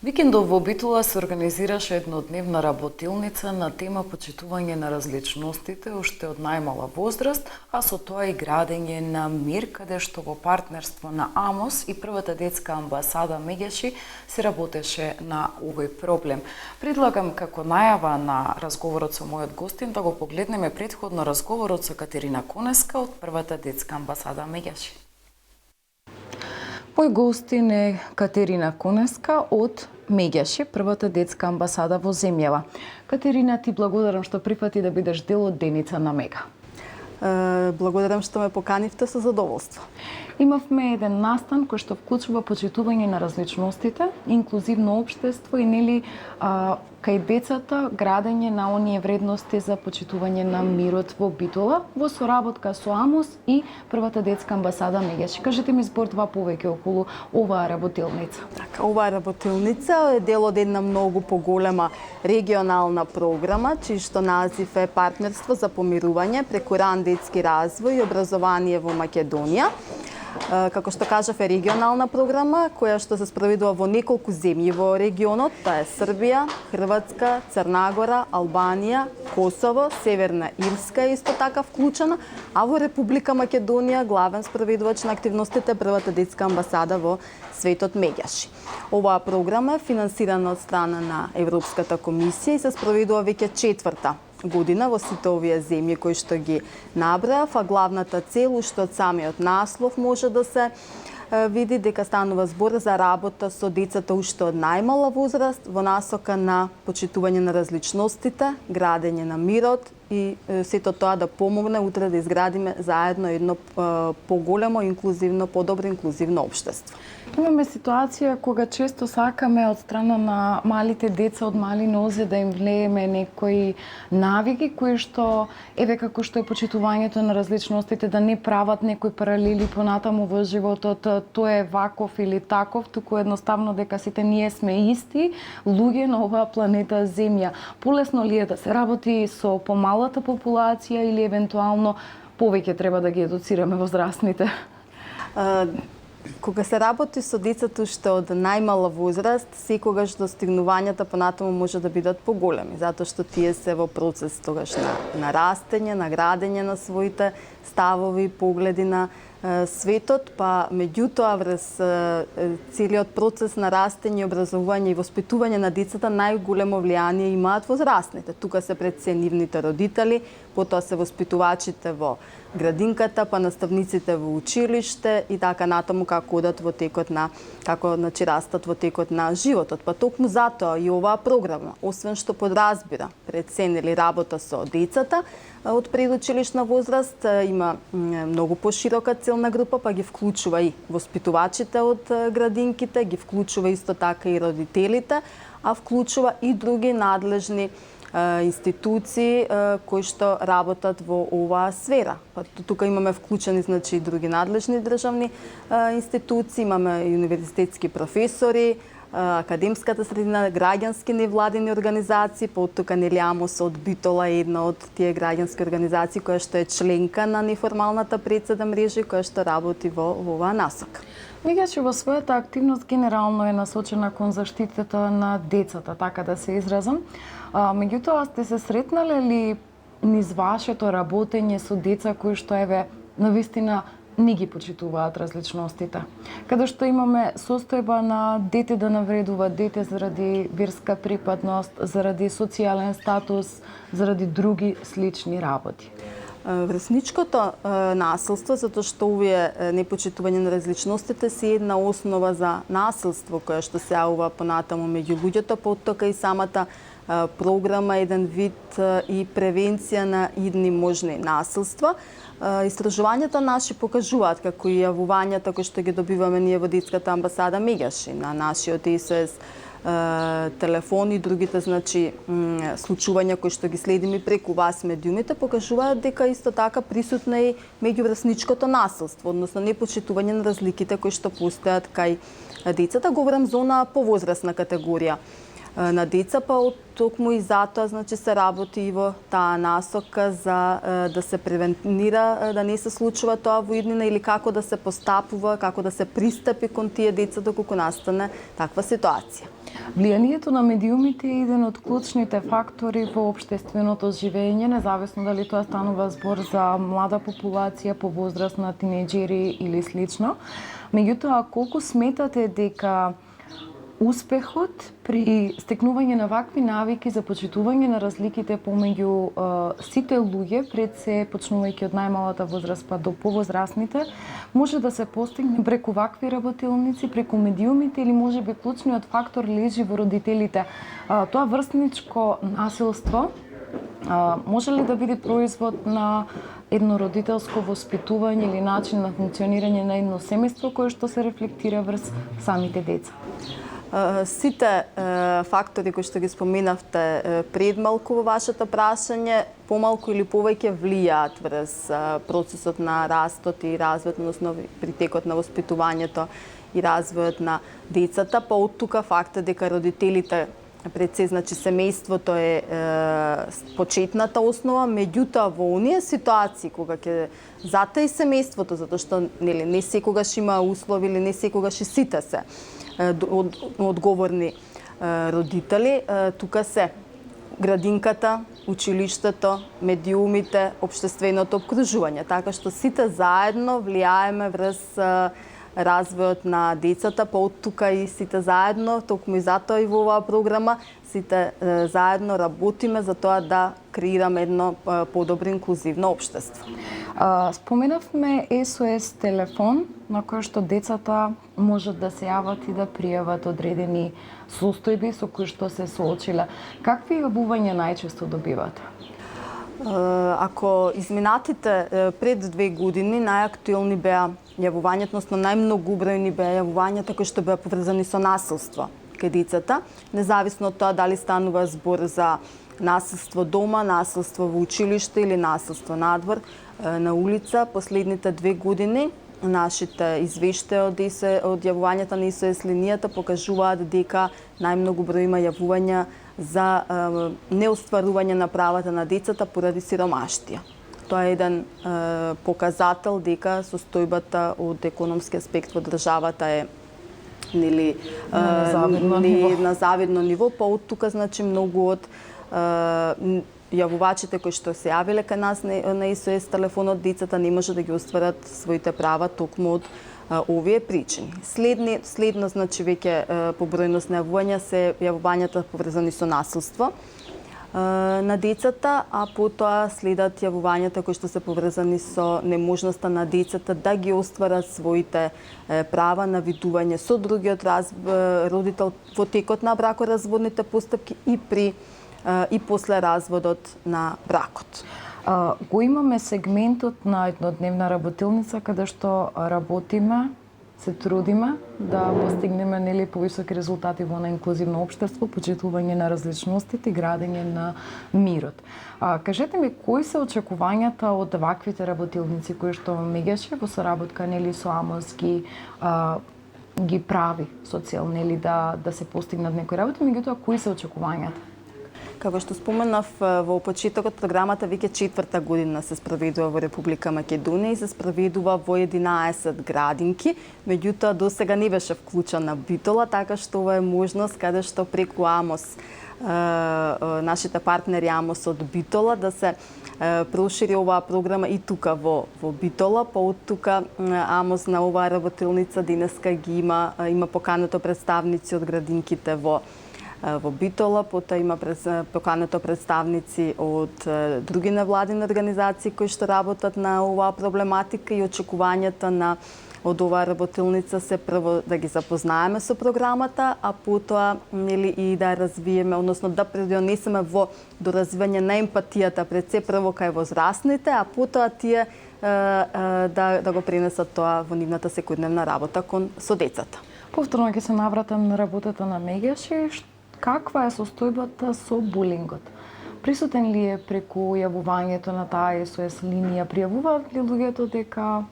Викендов во Битола се организираше еднодневна работилница на тема почитување на различностите уште од најмала возраст, а со тоа и градење на мир, каде што во партнерство на АМОС и првата детска амбасада Меѓаши се работеше на овој проблем. Предлагам како најава на разговорот со мојот гостин да го погледнеме претходно разговорот со Катерина Конеска од првата детска амбасада Меѓаши. Мој гостин е Катерина Конеска од Меѓаши, првата детска амбасада во земјава. Катерина, ти благодарам што прифати да бидеш дел од Деница на Мега. Благодарам што ме поканивте со задоволство. Имавме еден настан кој што вклучува почитување на различностите, инклузивно општество и кај децата градење на оние вредности за почитување на мирот во Битола во соработка со АМОС и првата детска амбасада Меѓаши. Кажете ми збор-два повеќе околу оваа работилница. Така, оваа работилница е дел од една многу поголема регионална програма, чиј што назив е Партнерство за помирување преку ран детски развој и образование во Македонија. Како што кажав, е регионална програма која што се спроведува во неколку земји во регионот, тоа е Србија, Хрватска, Црна Гора, Албанија, Косово, Северна Ирска е исто така вклучена, а во Република Македонија главен спроведувач на активностите е првата детска амбасада во светот Меѓаши. Оваа програма е финансирана од страна на Европската комисија и се спроведува веќе четврта година во сите овие земји кои што ги набрав, а главната цел уште од самиот наслов може да се види дека станува збор за работа со децата уште од најмала возраст во насока на почитување на различностите, градење на мирот и сето тоа да помогне утре да изградиме заедно едно поголемо инклузивно, подобро инклузивно општество. Имаме ситуација кога често сакаме од страна на малите деца од мали нозе да им влееме некои навики кои што еве како што е почитувањето на различностите, да не прават некои паралели понатаму во животот, тоа е ваков или таков, туку едноставно дека сите ние сме исти луѓе на оваа планета Земја. Полесно ли е да се работи со помалата популација или евентуално повеќе треба да ги едуцираме возрастните? Кога се работи со децата уште од најмала возраст, секогаш достигнувањата понатаму може да бидат поголеми, затоа што тие се во процес тогаш на растење, на градење на своите ставови, погледи на светот, па меѓутоа врз целиот процес на растење, образување и воспитување на децата најголемо влијание имаат возрастните. Тука се пред се нивните родители, потоа се воспитувачите во градинката, па наставниците во училиште и така натаму како одат во текот на растат во текот на животот. Па токму затоа и оваа програма, освен што подразбира пред се нели работа со децата од предучилишна возраст, има многу поширока целна група, па ги вклучува и воспитувачите од градинките, ги вклучува исто така и родителите, а вклучува и други надлежни институции кои што работат во оваа сфера. Па тука имаме вклучени и други надлежни државни институции, имаме и универзитетски професори, академската средина, граѓански невладени организации, па од тука нели АМОС од Битола е една од тие граѓански организации која што е членка на неформалната председа мрежа која што работи во оваа насока. Меѓаши во својата активност генерално е насочена кон заштитата на децата, така да се изразам. Меѓутоа, сте се сретнале ли низ вашето работење со деца кои што еве навистина не ги почитуваат различностите? Каде што имаме состојба на дете да навредува дете заради верска припадност, заради социјален статус, заради други слични работи. Врсничкото насилство, затоа што овие непочитување на различностите се една основа за насилство која што се јавува понатаму меѓу луѓето, потока и самата програма еден вид и превенција на идни можни насилства. Истражувањата наши покажуваат како и јавувањата кои што ги добиваме ние во детската амбасада Меѓаши на нашиот СОС телефон и другите случувања кои што ги следиме преку вас медиумите покажуваат дека исто така присутна и меѓуврсничкото насилство, односно непочитување на разликите кои што постојат кај децата. Говорам за она повозрасна категорија на деца, па токму и затоа значи се работи и во таа насока за да се превенира да не се случува тоа во иднина или како да се постапува, како да се пристапи кон тие деца доколку настане таква ситуација. Влијанието на медиумите е еден од клучните фактори во општественото живење, независно дали тоа станува збор за млада популација, повозрастна, тинејџери или слично. Меѓутоа, колку сметате дека успехот при стекнување на вакви навики за почитување на разликите помеѓу сите луѓе, пред се почнувајќи од најмалата возраст па до повозрастните, може да се постигне преку вакви работилници, преку медиумите или може би клучниот фактор лежи во родителите? Тоа врсничко насилство може ли да биде производ на едно родителско воспитување или начин на функционирање на едно семејство кое што се рефлектира врз самите деца? Сите фактори кои што ги споменавте пред малку во вашето прашање, помалку или повеќе влијаат врз процесот на растот и развојот, односно при текот на воспитувањето и развојот на децата, па од тука фактот дека родителите пред се, значи семејството е почетната основа, меѓутоа во оние ситуации кога ќе затаи семејството, затоа што не секогаш има услови или не секогаш и сите се одговорни родители, тука се градинката, училиштето, медиумите, општественото обкружување, така што сите заедно влијаеме врз развојот на децата, па од тука и сите заедно, токму и затоа и во оваа програма, сите заедно работиме за тоа да креираме едно подобро инклузивно општество. Споменавме SOS телефон на кој што децата можат да се јават и да пријават одредени состојби со кои што се соочиле. Какви јавувања најчесто добивате? Ако изминатите пред 2 години најактуелни беа јавувањата, односно најмногубројни беа јавувањата кои што беа поврзани со насилство кај децата, независно од тоа дали станува збор за насилство дома, насилство во училиште или насилство надвор, на улица. Последните 2 години нашите извештаи од јавувањата на SOS линијата покажуваат дека најмногу број има јавувања за неостварување на правата на децата поради сиромаштија. Тоа е еден показател дека состојбата од економски аспект во државата е на завидно ниво, па од тука значи многу од јавувачите кои што се јавиле кај нас на SOS телефонот, децата не може да ги остварат своите права токму од овие причини. Следно значи веќе по бројност на јавувања се јавувањата поврзани со насилство на децата, а потоа следат јавувањата кои што се поврзани со неможноста на децата да ги остварат своите права на видување со другиот родител во текот на бракоразводните постапки и после разводот на бракот. Го имаме сегментот на еднодневна работилница каде што работиме, се трудиме да постигнеме повисоки резултати во на инклузивно општество, почитување на различностите и градење на мирот. Кажете ми, кои се очекувањата од ваквите работилници кои што меѓаше во соработка со АМОС ги прави со цел да се постигнат некои работи, меѓутоа кои се очекувањата? Како што споменав во почетокот, програмата веќе 4-та година се спроведува во Република Македонија и се спроведува во 11 градинки, меѓутоа до сега не беше вклучена Битола, така што ова е можност каде што преку АМОС, нашите партнери АМОС од Битола, да се прошири оваа програма и тука во Битола, па од тука АМОС на оваа работилница денеска ги има поканато представници од градинките во Битола, потоа има поканато представници од други невладини организации кои што работат на оваа проблематика и очекувањата од оваа работилница се прво да ги запознаеме со програмата, а потоа и да развиеме, односно да придонесеме во доразвивање на емпатијата пред се прво кај возрастните, а потоа тие да го пренесат тоа во нивната секојдневна работа со децата. Повторно ќе се навратам на работата на Мегеши. Каква е состојбата со булингот? Присутен ли е преку јавувањето на таа SOS линија? Пријавуваат ли луѓето дека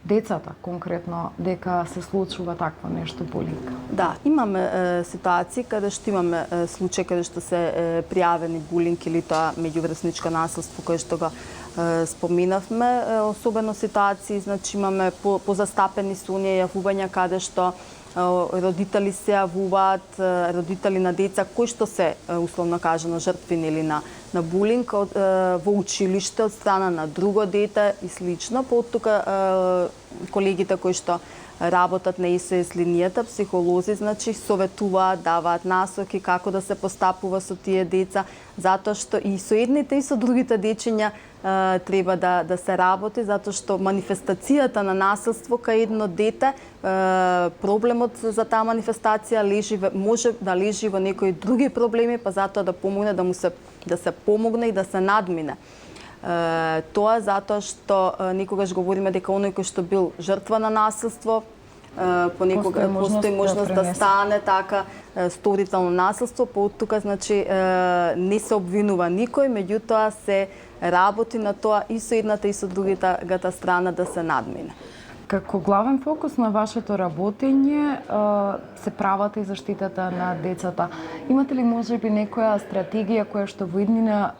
децата конкретно дека се случува такво нешто булинг? Да, имаме ситуации каде што имаме случаи каде што се пријавени булинг или тоа меѓуврсничко насилство кое што го споминавме, особено ситуации, значи имаме позастапени сунија јавувања каде што родители се јавуваат, родители на деца кои што се условно кажано жртвини или на булинг во училиште од страна на друго дете и слично. Поттука колегите кои што работат на СОС линијата, психолози, значи советуваат, даваат насоки како да се постапува со тие деца, затоа што и со едните и со другите дечиња треба да се работи, затоа што манифестацијата на насилство кај едно дете, проблемот за таа манифестација може да лежи во некои други проблеми, па затоа да помогне да се помогне и да се надмине. Тоа затоа што некогаш говориме дека оној кој што бил жртва на насилство, понекога постои можност да стане така сторител на насилство, поттука значи не се обвинува никој, меѓутоа се работи на тоа и со едната и со другата страна да се надмине. Како главен фокус на вашето работење се правата и заштитата на децата. Имате ли можеби некоја стратегија која што во иднина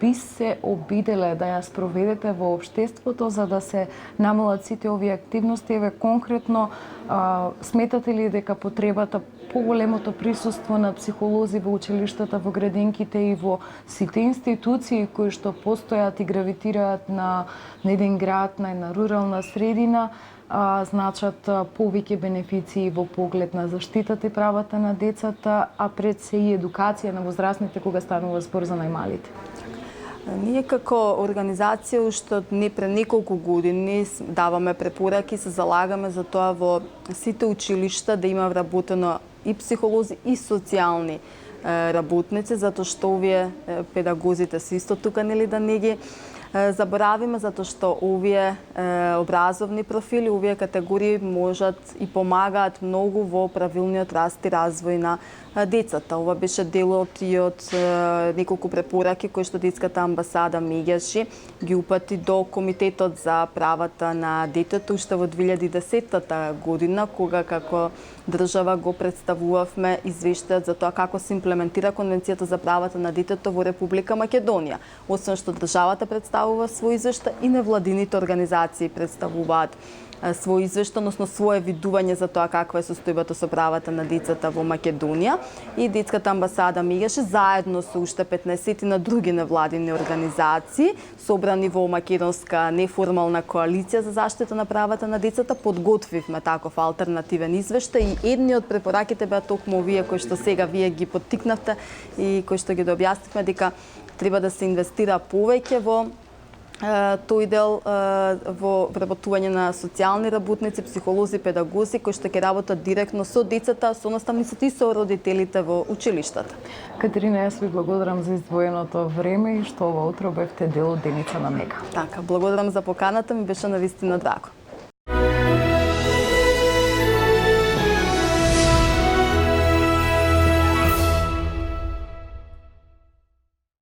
би се обиделе да ја спроведете во општеството за да се намалат сите овие активности? Еве конкретно сметате ли дека потребата поголемото присуство на психолози во училиштата, во градинките и во сите институции кои што постојат и гравитираат на еден град, на една рурална средина, значат повеќе бенефиции во поглед на заштитата и правата на децата, а пред се и едукација на возрастните кога станува збор за најмалите? Ние како организација уште од неколку години даваме препораки, се залагаме за тоа во сите училишта да има вработено и психолози и социјални работници, затоа што овие педагозите се исто тука, нели, да не ги заборавиме, затоа што овие образовни профили, овие категории можат и помагаат многу во правилниот раст и развој на децата. Ова беше делот и од неколку препораки кои што Детската амбасада меѓаше ги упати до Комитетот за правата на детето уште во 2010 година, кога како држава го представувавме извештајот за тоа како се имплементира Конвенцијата за правата на детето во Република Македонија. Освен што државата представува свој извештај, и невладините организации представуваат свој извештај, односно свое видување за тоа каква е состојбата со правата на децата во Македонија, и Детската амбасада мигаше заедно со уште 15 на други невладини организации собрани во македонска неформална коалиција за заштита на правата на децата, подготвивме таков алтернативен извештај, и едни од препораките беа токму овие кои што сега вие ги поттикнавте и кои што ги објаснивме, дека треба да се инвестира повеќе во тој дел во вработување на социјални работници, психолози, педагози кои што ќе работат директно со децата, со наставниците и со родителите во училиштата. Катерина, јас ви благодарам за издвоеното време и што ова утро бевте дел од Деница на Мега. Така, благодарам за поканата, ми беше навистина драго.